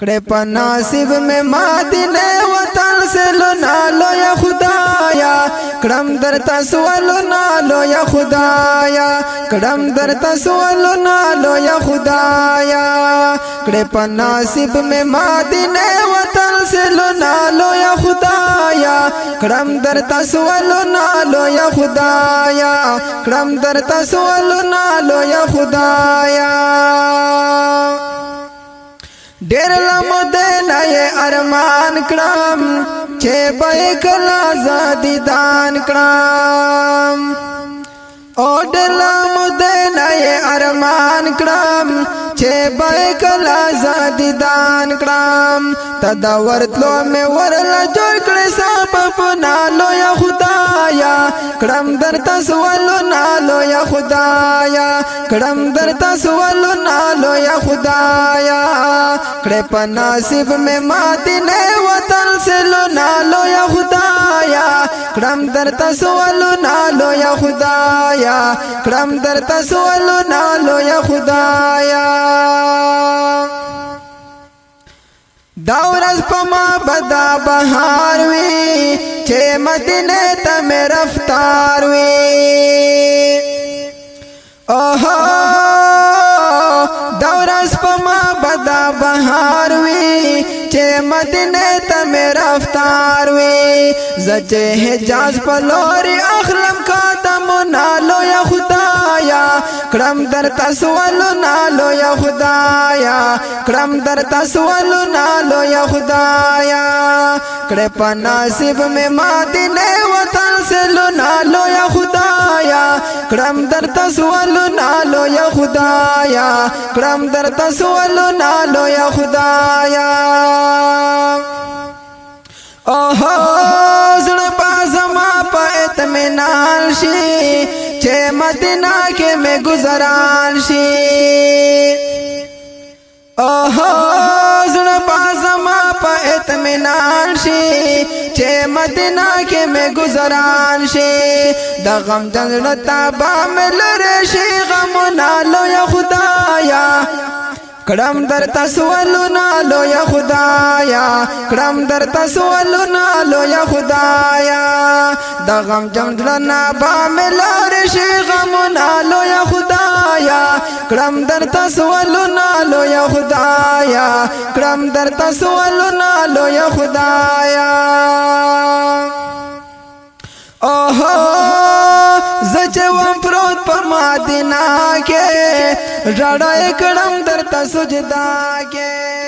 کڑے پا ناصب میں مدینے وطن سے لنا لو یا خدایا کڑم در تسولو نالو یا خدایا کڑم در تسولو نالو یا خدایا کڑے پا ناصب میں مدینے وطن سے لنا لو یا خدایا کڑم در تسولو نالو یا خدایا کڑم در تسولو نالو یا خدایا ډېر لمدینه ارمان کړم چې به کله آزادي دان کړم او ډېر لمدینه ارمان کړم چې به کله آزادي دان کړم تدا ورتلو مې ورله جوړ کړې سبب نالو یا خدایا کړم در تسولو نالو یا خدایا کړم در تسولو نالو یا خدایا کڑے پا ناصب میں مدینے وطن سے لنالو یا خدایا کڑم در تسولو نالو یا خدایا کڑم در تسولو نالو یا خدایا دورز پا ما بدا بہار وی چے مدینے تا میں رفتار وی اوہو دورز پا ما بدا بہار وی چے مدینے تا میں رفتار وی زچے حجاز پلوری اخلم قدم نالو یا خدایا کڑم در تسولو نالو یا خدایا کڑم در تسولو نالو یا خدایا کڑے پا ناصب میں مدینے وطن سے لنالو یا خدایا کڑم در تسولو نالو یا خدایا کڑم در تسولو نالو یا خدایا اوہو زڑ پازما پا اطمینان شی چے مدینہ کے میں گزران شی اوہو زڑ پازما پا اطمینان شی چے مدینہ کے میں گزران شی دا غم جنزڑتا با ملر شی غم نالو یا خدایا کڑم در تسولو نالو یا خدایا کڑم در تسولو نالو یا خدایا دا غم جمدلنا با ملار شی غم نالو یا خدایا کڑم در تسولو نالو یا خدایا کڑم در تسولو نالو یا خدایا اوہو زچوام پروت پا مدینہ کے رڑائے کڑم در تا سجدہ کے